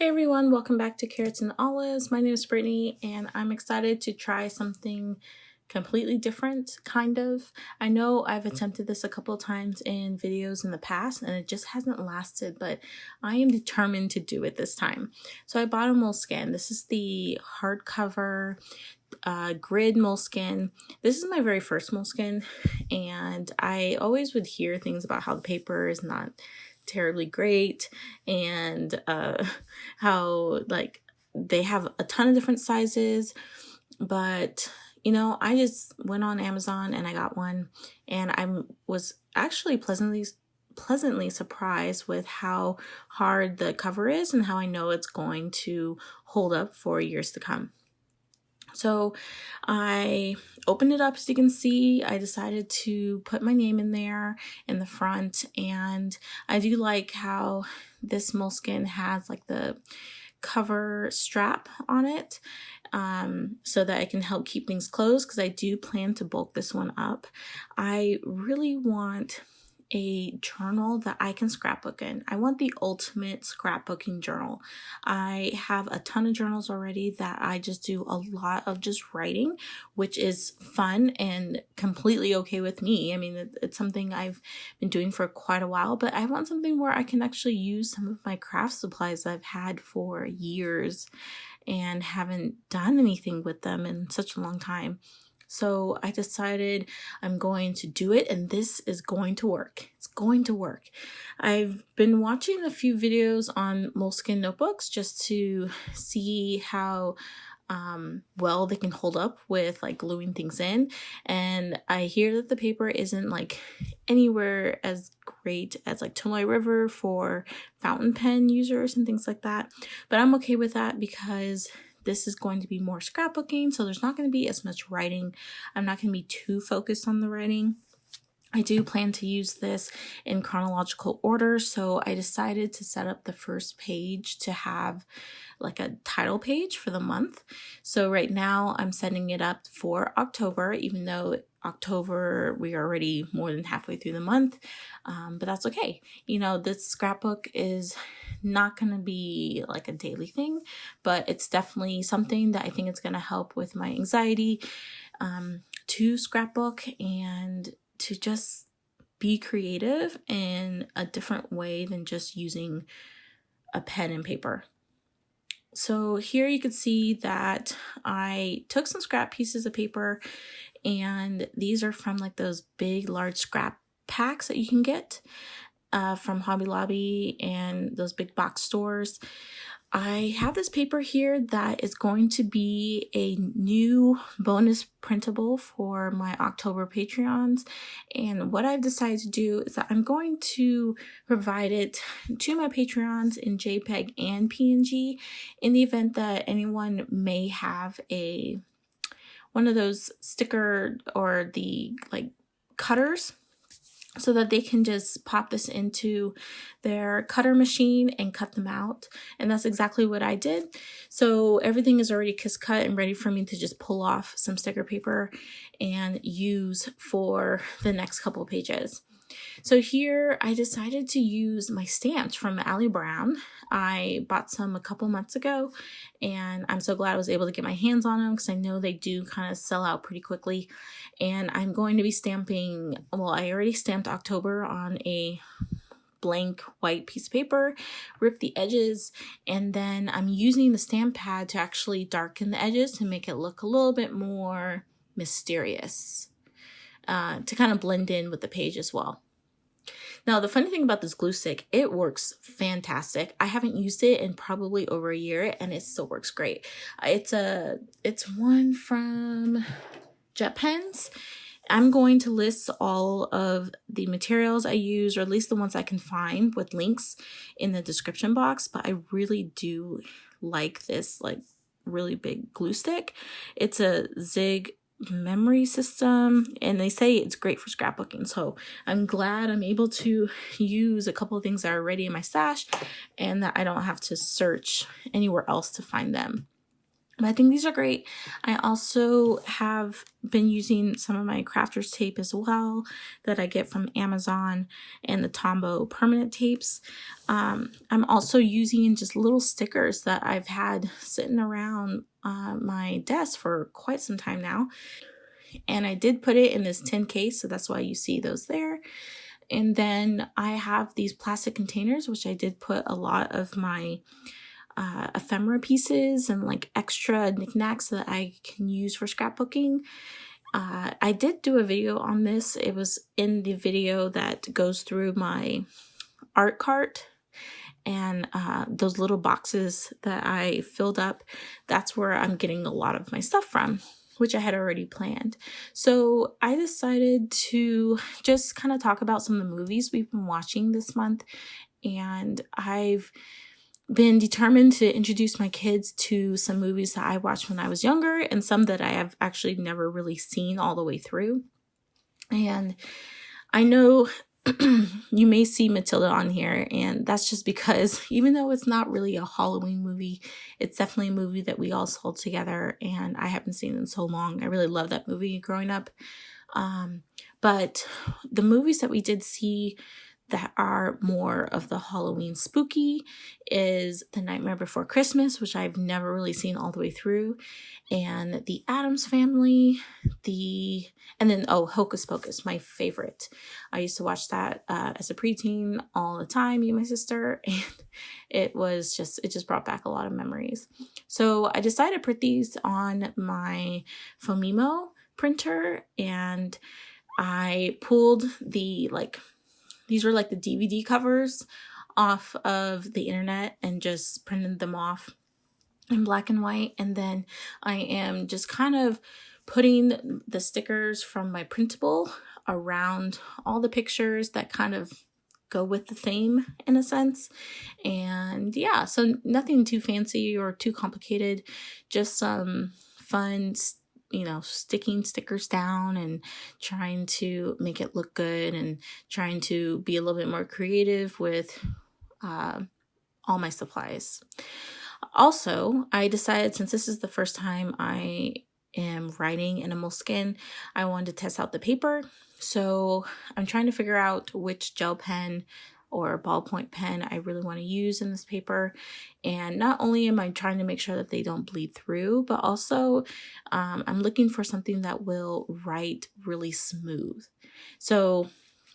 Hey everyone, welcome back to Carrots and Olives. My name is Brittany and I'm excited to try something completely different, kind of. I know I've attempted this a couple of times in videos in the past and it just hasn't lasted, but I am determined to do it this time. So I bought a Moleskine. This is the hardcover grid Moleskine. This is my very first Moleskine, and I always would hear things about how the paper is not terribly great and how like they have a ton of different sizes, but you know, I just went on Amazon and I got one, and I was actually pleasantly surprised with how hard the cover is and how I know it's going to hold up for years to come. So I opened it up. As you can see, I decided to put my name in there in the front, and I do like how this Moleskine has like the cover strap on it, so that it can help keep things closed, because I do plan to bulk this one up. I really want a journal that I can scrapbook in. I want the ultimate scrapbooking journal. I have a ton of journals already that I just do a lot of just writing, which is fun and completely okay with me. I mean, it's something I've been doing for quite a while, but I want something where I can actually use some of my craft supplies I've had for years and haven't done anything with them in such a long time. So I decided I'm going to do it, and this is going to work. It's going to work. I've been watching a few videos on Moleskine notebooks just to see how well they can hold up with like gluing things in, and I hear that the paper isn't like anywhere as great as like Tombow River for fountain pen users and things like that, but I'm okay with that because this is going to be more scrapbooking, so there's not going to be as much writing. I'm not going to be too focused on the writing. I do plan to use this in chronological order, so I decided to set up the first page to have like a title page for the month. So right now I'm setting it up for October, even though October we are already more than halfway through the month, but that's okay. You know, this scrapbook is not going to be like a daily thing, but it's definitely something that I think it's going to help with my anxiety to scrapbook and to just be creative in a different way than just using a pen and paper. So here you can see that I took some scrap pieces of paper, and these are from like those big large scrap packs that you can get from Hobby Lobby and those big box stores. I have this paper here that is going to be a new bonus printable for my October Patreons, and what I've decided to do is that I'm going to provide it to my Patreons in JPEG and PNG in the event that anyone may have one of those sticker or the like cutters, so that they can just pop this into their cutter machine and cut them out. And that's exactly what I did. So everything is already kiss cut and ready for me to just pull off some sticker paper and use for the next couple of pages. So here I decided to use my stamps from Ali Brown. I bought some a couple months ago, and I'm so glad I was able to get my hands on them because I know they do kind of sell out pretty quickly. And I'm going to be stamping, well, I already stamped October on a blank white piece of paper, rip the edges, and then I'm using the stamp pad to actually darken the edges to make it look a little bit more mysterious, to kind of blend in with the page as well. Now, the funny thing about this glue stick, it works fantastic. I haven't used it in probably over a year, and it still works great. It's one from Jet Pens. I'm going to list all of the materials I use, or at least the ones I can find with links in the description box, but I really do like this like really big glue stick. It's a Zig memory system, and they say it's great for scrapbooking, so I'm glad I'm able to use a couple of things that are already in my stash and that I don't have to search anywhere else to find them. But I think these are great. I also have been using some of my crafter's tape as well that I get from Amazon, and the Tombow permanent tapes. I'm also using just little stickers that I've had sitting around my desk for quite some time now. And I did put it in this tin case, so that's why you see those there. And then I have these plastic containers, which I did put a lot of my ephemera pieces and like extra knickknacks that I can use for scrapbooking. I did do a video on this. It was in the video that goes through my art cart, and those little boxes that I filled up, that's where I'm getting a lot of my stuff from, which I had already planned. So I decided to just kind of talk about some of the movies we've been watching this month. And I've been determined to introduce my kids to some movies that I watched when I was younger, and some that I have actually never really seen all the way through. And I know you may see Matilda on here, and that's just because even though it's not really a Halloween movie, it's definitely a movie that we all saw together, and I haven't seen it in so long. I really love that movie growing up. But the movies that we did see that are more of the Halloween spooky is The Nightmare Before Christmas, which I've never really seen all the way through, and The Addams Family, and then Hocus Pocus, my favorite. I used to watch that as a preteen all the time, me and my sister, and it just brought back a lot of memories. So I decided to print these on my Phomemo printer, and I pulled these were like the DVD covers off of the internet and just printed them off in black and white. And then I am just kind of putting the stickers from my printable around all the pictures that kind of go with the theme in a sense. And yeah, so nothing too fancy or too complicated, just some fun sticking stickers down and trying to make it look good and trying to be a little bit more creative with all my supplies. Also, I decided, since this is the first time I am writing in a Moleskine, I wanted to test out the paper. So I'm trying to figure out which gel pen or ballpoint pen I really want to use in this paper. And not only am I trying to make sure that they don't bleed through, but also I'm looking for something that will write really smooth. So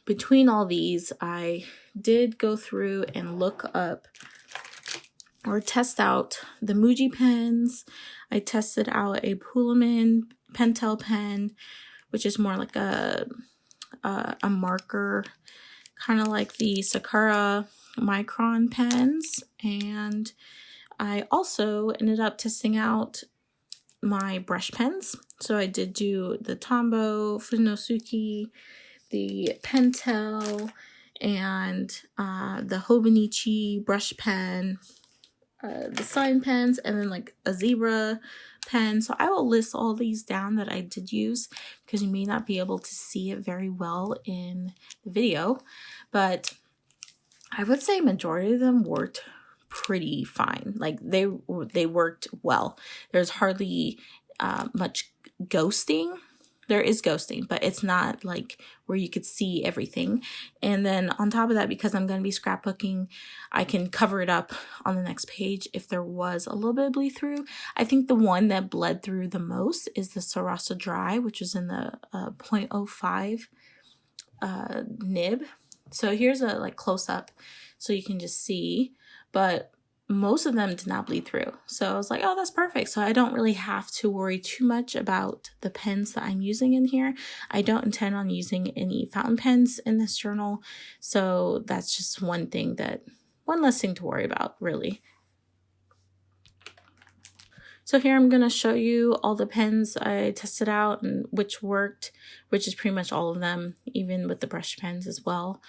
between all these, I did go through and look up or test out the Muji pens. I tested out a Pulaman Pentel pen, which is more like a marker, kind of like the Sakura Micron pens. And I also ended up testing out my brush pens. So I did do the Tombow, Fudenosuke, the Pentel, and the Hobonichi brush pen, the Sign pens, and then like a zebra pen. So I will list all these down that I did use, because you may not be able to see it very well in the video, but I would say majority of them worked pretty fine. Like they worked well. There's hardly much ghosting. There is ghosting, but it's not like where you could see everything. And then on top of that, because I'm going to be scrapbooking, I can cover it up on the next page if there was a little bit of bleed through. I think the one that bled through the most is the Sarasa Dry, which is in the 0.05 nib. So here's a close up so you can just see, but most of them did not bleed through. So I was like, oh, that's perfect. So I don't really have to worry too much about the pens that I'm using in here. I don't intend on using any fountain pens in this journal. So that's just one less thing to worry about, really. So here I'm going to show you all the pens I tested out and which worked, which is pretty much all of them, even with the brush pens as well.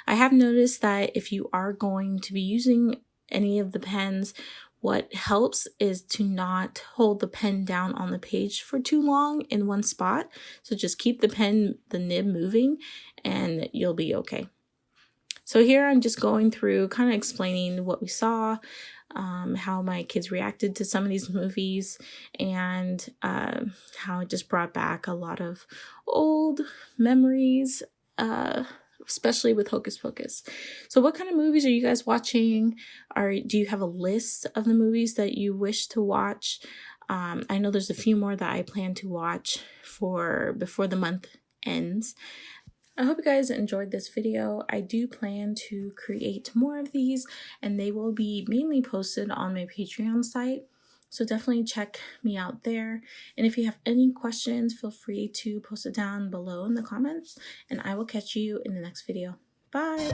I have noticed that if you are going to be using any of the pens, what helps is to not hold the pen down on the page for too long in one spot. So just keep the nib moving and you'll be okay. So here I'm just going through kind of explaining what we saw, how my kids reacted to some of these movies, and how it just brought back a lot of old memories, especially with Hocus Pocus. So what kind of movies are you guys watching? Do you have a list of the movies that you wish to watch? I know there's a few more that I plan to watch for before the month ends. I hope you guys enjoyed this video. I do plan to create more of these, and they will be mainly posted on my Patreon site. So definitely check me out there. And if you have any questions, feel free to post it down below in the comments, and I will catch you in the next video. Bye!